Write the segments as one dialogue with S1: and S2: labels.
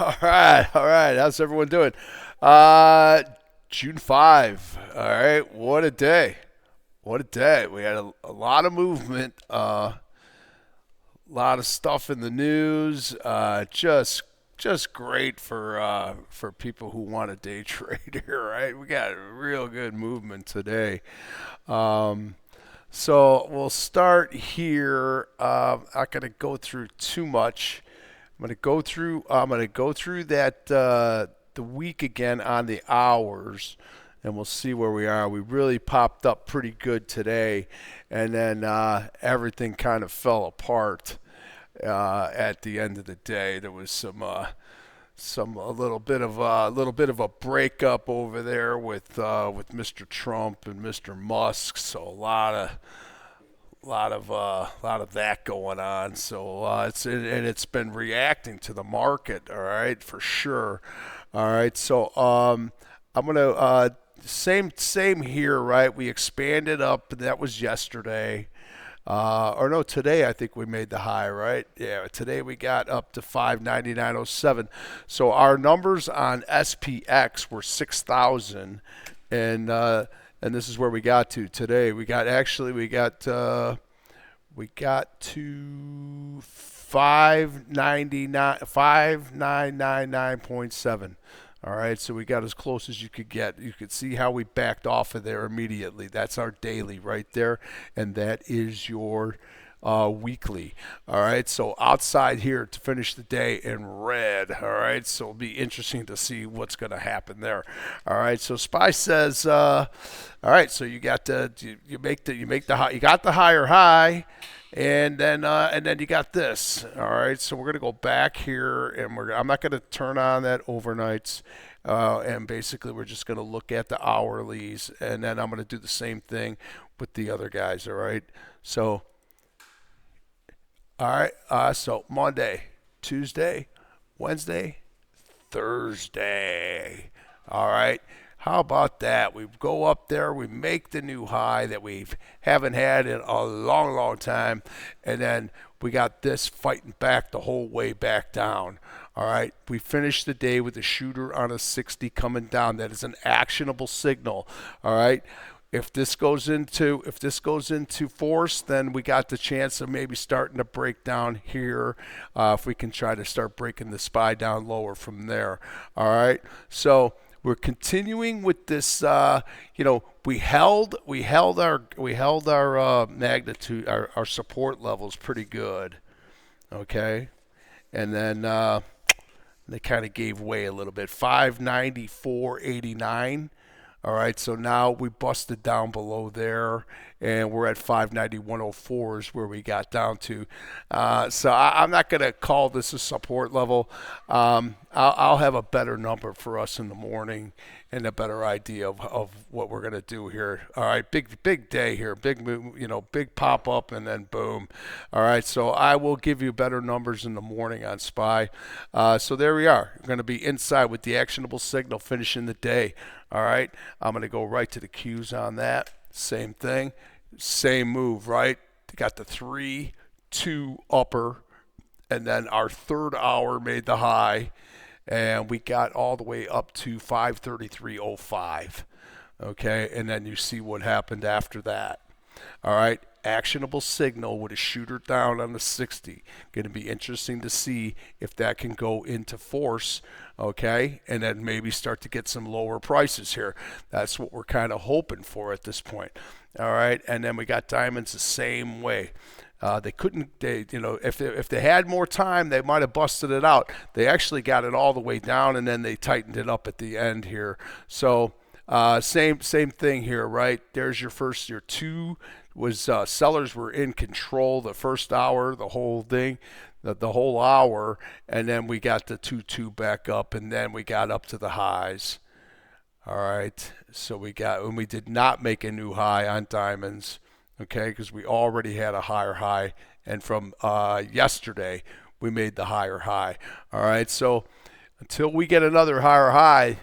S1: All right, all right. How's everyone doing? Uh, June 5. All right, what a day. What a day. We had a lot of movement, a lot of stuff in the news. Just great for people who want to day trade here, right? We got real good movement today. Um, so we'll start here. I'm not going to go through too much. I'm gonna go through that the week again on the hours, and we'll see where we are. We really popped up pretty good today, and then everything kind of fell apart at the end of the day. There was some a little bit of a breakup over there with Mr. Trump and Mr. Musk. So a lot of that going on. So it's been reacting to the market. All right, for sure. All right, so I'm gonna same here, right? We expanded up. That was yesterday. Or no, today I think we made the high, right? Yeah, today we got up to 599.07. So our numbers on SPX were 6,000, and this is where we got to today. We got to 599.7. All right, so we got as close as you could get. You could see how we backed off of there immediately. That's our daily right there, and that is your weekly. All right, so outside here to finish the day in red. All right, so it'll be interesting to see what's going to happen there. All right, so Spy says, all right, so you got the you make the high, you got the higher high. And then you got this. All right, so we're gonna go back here, and I'm not gonna turn on that overnights, and basically we're just gonna look at the hourlies, and then I'm gonna do the same thing with the other guys. All right, so all right, so Monday, Tuesday, Wednesday, Thursday. All right. How about that? We go up there, we make the new high that we haven't had in a long, long time, and then we got this fighting back the whole way back down. All right. We finished the day with a shooter on a 60 coming down. That is an actionable signal. All right. If this goes into force, then we got the chance of maybe starting to break down here. If we can try to start breaking the SPY down lower from there. All right. So we're continuing with this. We held our magnitude, our support levels pretty good. Okay, and then they kind of gave way a little bit. 594.89. All right, so now we busted down below there, and we're at 591.04 is where we got down to. I'm not going to call this a support level. I'll have a better number for us in the morning and a better idea of what we're going to do here. All right, big day here, big move, big pop up, and then boom. All right, so I will give you better numbers in the morning on SPY. So there we are. We're going to be inside with the actionable signal finishing the day. All right, I'm going to go right to the Qs on that. Same thing, same move, right? Got the 3-2 upper, and then our third hour made the high, and we got all the way up to 533.05. Okay, and then you see what happened after that. All right, actionable signal with a shooter down on the 60. Going to be interesting to see if that can go into force, okay, and then maybe start to get some lower prices here. That's what we're kind of hoping for at this point. All right, and then we got diamonds the same way. They couldn't, if they had more time, they might have busted it out. They actually got it all the way down, and then they tightened it up at the end here. So same thing here, right? There's your two was sellers were in control the first hour, the whole thing, the whole hour, and then we got the 2-2 back up, and then we got up to the highs. All right, so we did not make a new high on diamonds, okay, because we already had a higher high, and from yesterday we made the higher high. All right, so until we get another higher high,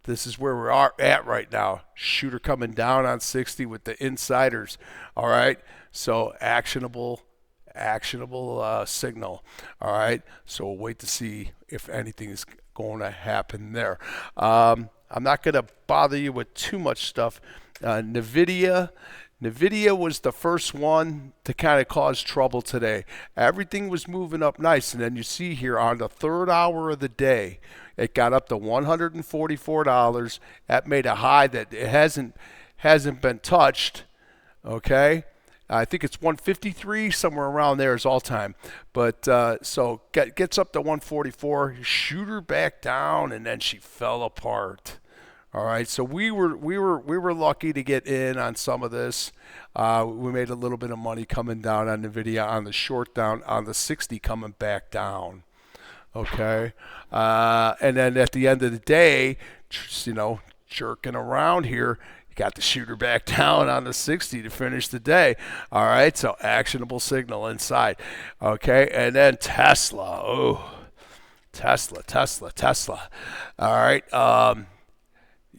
S1: this is where we are at right now. Shooter coming down on 60 with the insiders. All right, so actionable actionable signal. All right, so we'll wait to see if anything is going to happen there. I'm not going to bother you with too much stuff. NVIDIA was the first one to kind of cause trouble today. Everything was moving up nice, and then you see here on the third hour of the day, it got up to $144. That made a high that it hasn't been touched. Okay, I think it's 153 somewhere around there is all time. But so gets up to 144, shoot her back down, and then she fell apart. All right, so we were lucky to get in on some of this. We made a little bit of money coming down on NVIDIA on the short down, on the 60 coming back down. Okay, and then at the end of the day, jerking around here, you got the shooter back down on the 60 to finish the day. All right, so actionable signal inside. Okay, and then Tesla. Oh, Tesla. All right.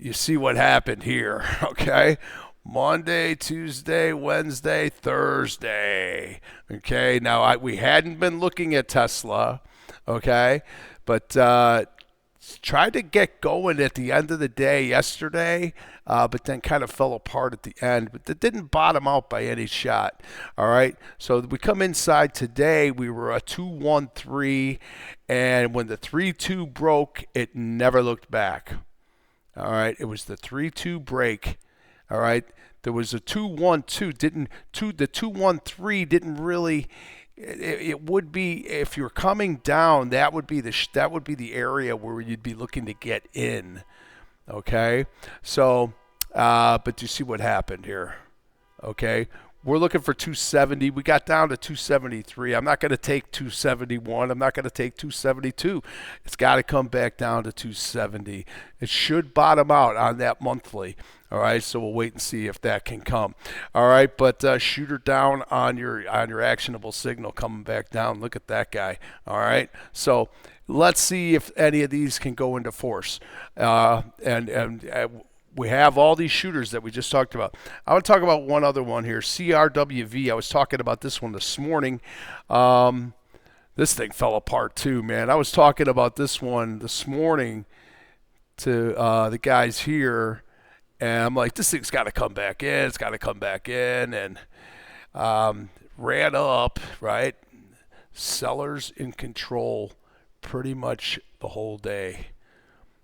S1: You see what happened here, okay? Monday, Tuesday, Wednesday, Thursday. Okay, now we hadn't been looking at Tesla, okay, but tried to get going at the end of the day yesterday, but then kind of fell apart at the end. But it didn't bottom out by any shot. All right, so we come inside today. We were a 213, and when the 3-2 broke, it never looked back. All right, it was the 3-2 break. All right, there was a 2-1-2. The 2-1-3 didn't really. It would be if you're coming down. That would be the area where you'd be looking to get in. Okay, so but you see what happened here. Okay. We're looking for 270. We got down to 273. I'm not going to take 271. I'm not going to take 272. It's got to come back down to 270. It should bottom out on that monthly. All right, so we'll wait and see if that can come. All right, but shoot her down on your actionable signal coming back down. Look at that guy. All right, so let's see if any of these can go into force. We have all these shooters that we just talked about. I want to talk about one other one here, CRWV. I was talking about this one this morning. This thing fell apart too, man. I was talking about this one this morning to the guys here, and I'm like, this thing's got to come back in. It's got to come back in, and ran up, right? Sellers in control pretty much the whole day.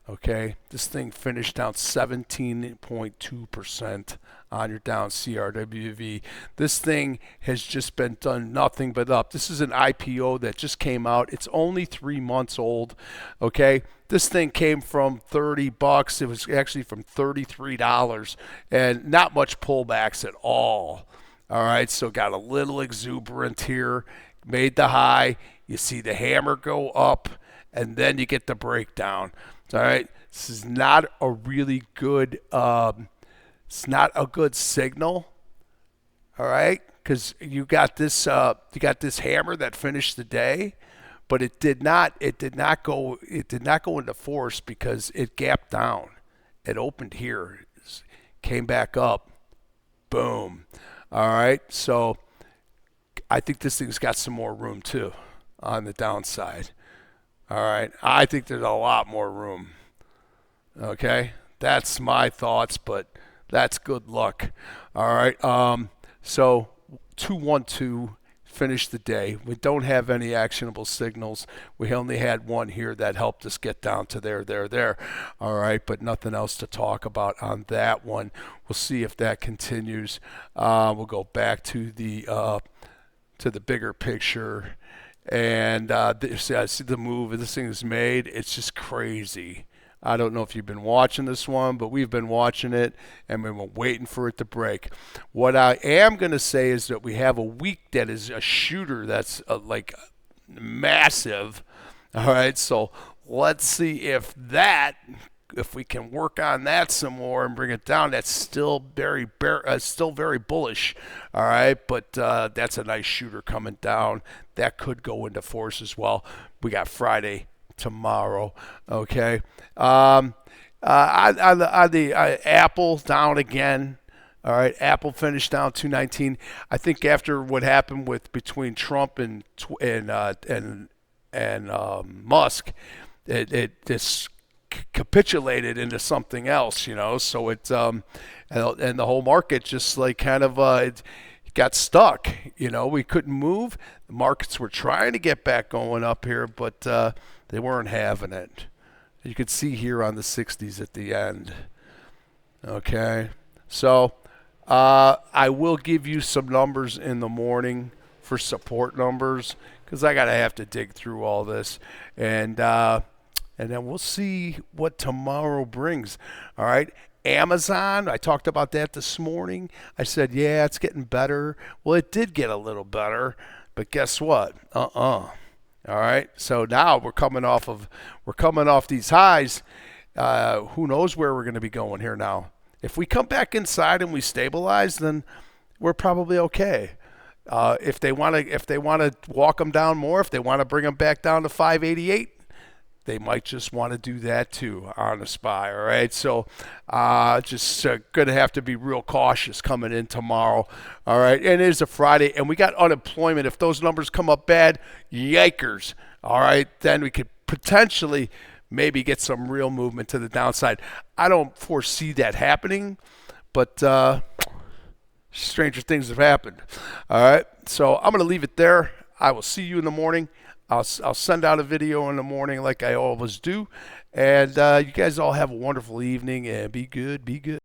S1: Okay, this thing finished down 17.2% on your down CRWV. This thing has just been done nothing but up. This is an IPO that just came out. It's only 3 months old. Okay, this thing came from $30. It was actually from $33, and not much pullbacks at all. All right, so got a little exuberant here. Made the high. You see the hammer go up, and then you get the breakdown. All right, this is not a really good. It's not a good signal. All right, because you got this hammer that finished the day, but it did not go into force because it gapped down. It opened here, came back up, boom. All right, so I think this thing's got some more room too on the downside. All right, I think there's a lot more room. Okay, that's my thoughts, but that's good luck. All right, so 212 finished the day. We don't have any actionable signals. We only had one here that helped us get down to there. All right, but nothing else to talk about on that one. We'll see if that continues. We'll go back to the bigger picture. And I see the move this thing is made. It's just crazy. I don't know if you've been watching this one, but we've been watching it, and we've been waiting for it to break. What I am going to say is that we have a week that is a shooter that's like massive. All right, so let's see if we can work on that some more and bring it down. That's still very bullish. All right, but that's a nice shooter coming down. That could go into force as well. We got Friday tomorrow. Okay. On the Apple down again. All right, Apple finished down 219. I think after what happened with between Trump and Musk, it just capitulated into something else, So and the whole market just like kind of it got stuck. We couldn't move. The markets were trying to get back going up here, but they weren't having it. You could see here on the 60s at the end. Okay, so I will give you some numbers in the morning for support numbers because I gotta have to dig through all this, and then we'll see what tomorrow brings. All right. Amazon, I talked about that this morning. I said, yeah, it's getting better. Well, it did get a little better, but guess what? All right. So now we're coming off these highs. Who knows where we're going to be going here now? If we come back inside and we stabilize, then we're probably okay. If they want to walk them down more, if they want to bring them back down to 588, they might just want to do that too on the SPY. All right, so just going to have to be real cautious coming in tomorrow. All right, and it is a Friday, and we got unemployment. If those numbers come up bad, yikers. All right, then we could potentially maybe get some real movement to the downside. I don't foresee that happening, but stranger things have happened. All right, so I'm going to leave it there. I will see you in the morning. I'll send out a video in the morning like I always do. And you guys all have a wonderful evening and be good, be good.